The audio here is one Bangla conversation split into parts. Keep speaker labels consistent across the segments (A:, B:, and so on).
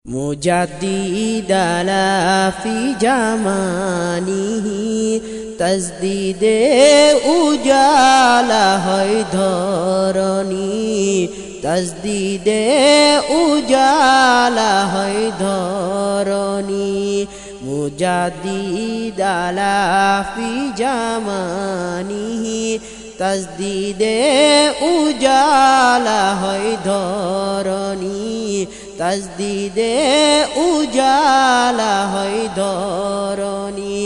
A: মুজাদ্দিদ আলা ফি জামানিহি তাজদিদে উজালা হয় ধরণী, তাজদিদে উজালা হয় ধরণী। মুজাদ্দিদ আলা ফি জামানিহি তাজদিদে উজালা হয় ধরণী, তাজদিদে উজালা হয় ধরণী।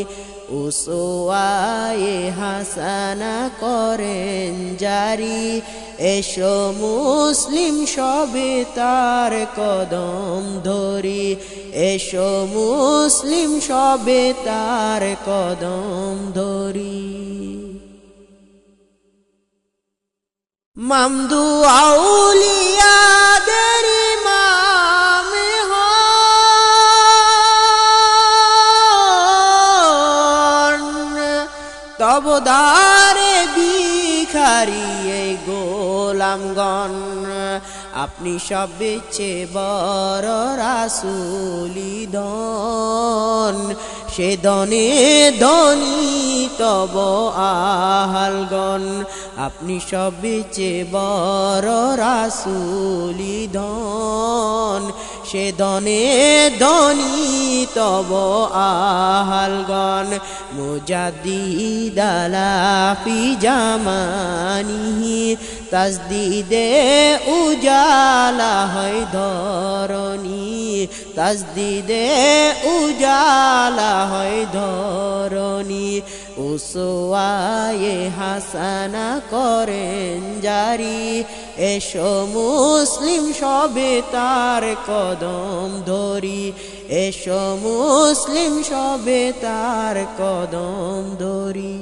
A: উসওয়ায়ে হাসানা করেন জারি, এসো মুসলিম সবে তার কদম ধরি, এসো মুসলিম সবে তার কদম ধরি। মামদু আউলিয়াদের ইমাম হন, তবদারে ভিখারি এই গোলামগণ। আপনি সবচেয়ে বড় রাসূলি ধন, সে ধনে ধনী তব আহালগণ। আপনি সবচেয়ে বড় রাসূলি ধন, সে ধনে ধনী তব আহালগণ। মুজাদ্দিদ আলা ফি জামানিহি তাজদিদে উজালা হয় ধরণী, তাজদিদে উজালা হয় ধরণী। উসওয়ায়ে হাসানা করেন জারি, এসো মুসলিম সবে তার কদম ধরি, এসো মুসলিম সবে তার কদম ধরি।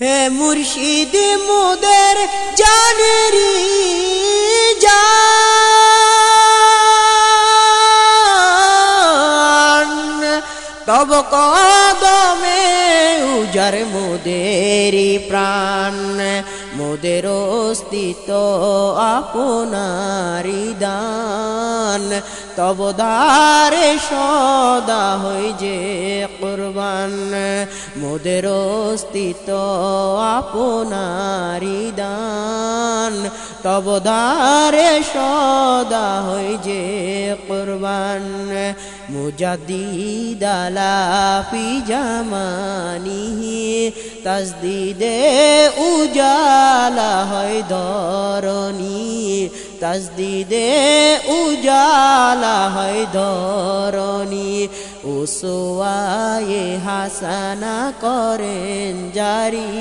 A: হে মুর্শিদ মোদের জানেরি জান, তব কদমে উজার মোদেরি প্রাণ। মোদের অস্তিত্ব আপনারি দান, তব দ্বারে সদা হই যে কুরবান। মোদের অস্তিত্ব আপনারি দান, তব দ্বারে সদা হই যে কুরবান। মুজাদ্দিদ আলা ফি জামানিহি তাজদিদে উজালা হয় ধরণী, তাজদিদে উজালা হয় ধরণী। উসওয়ায়ে হাসানা করেন জারি,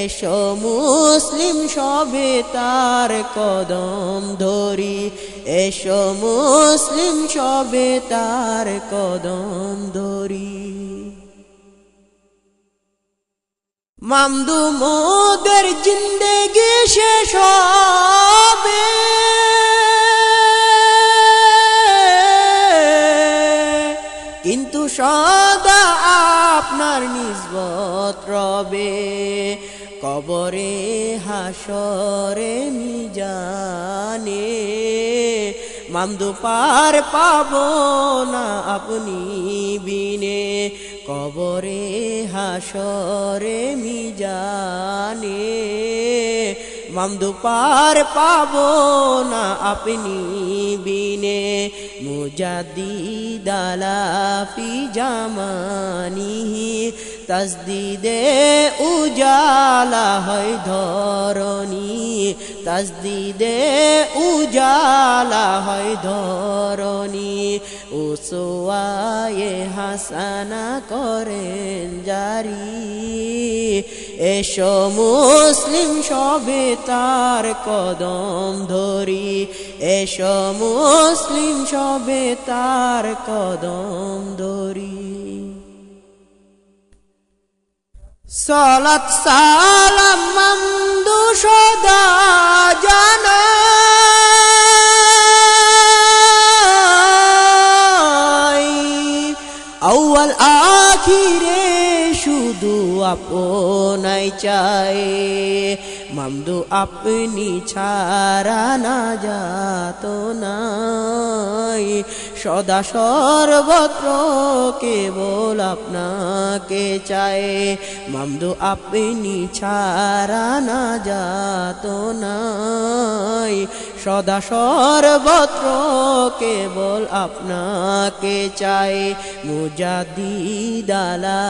A: এসো মুসলিম সবে তার কদম ধরি, এসো মুসলিম সবে তার কদম ধরি। মামদু মোদের জিন্দেগি শেষ হবে, কিন্তু সদা আপনার নিসবত রবে। কবরে হাসরে মিজানে মামদু পার পাবো না আপনি বিনে। কবরে হাসরে মিজানে মামদু পার পাবো না আপনি বিনে। মুজাদ্দিদ আলা ফি জামানিহি তাজদিদে উজালা হয় ধরণী, তাজদিদে উজালা হয় ধরণী। উসওয়ায়ে হাসানা করেন জারি, এসো মুসলিম সবে তার কদম ধরি, এসো মুসলিম সবে তার কদম ধরি। সালাত সালাম মামদু সদা জানাই, আউয়াল আখিরে শুধু আপনাই চাই। মামদু মামদু আপনি ছাড়া না যাত নাই সদা সর্বত্র কেবল আপনাকে চায় মামদু আপনি ছাড়া না যাত নাই সদা সর্বত্র কেবল আপনাকে চায় মুজাদ্দিদ আলা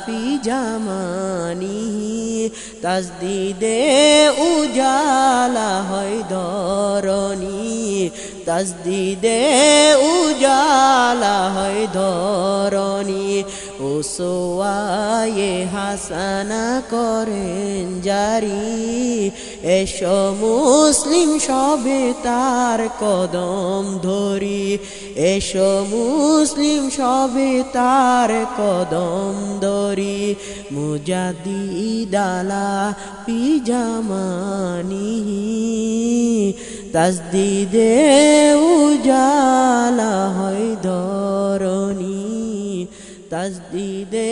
A: ফি জামানি তাজদিদে উজালা হয় ধরণী তাজদিদে উজালা হয় ধরণী উসওয়ায়ে হাসানা করেন জারি এসো মুসলিম সবে তার কদম ধরি এসো মুসলিম সবে তার কদম ধরি মুজাদ্দিদ আলা ফি জামানি তাজদিদে উজালা হয় ধরণী তাজদিদে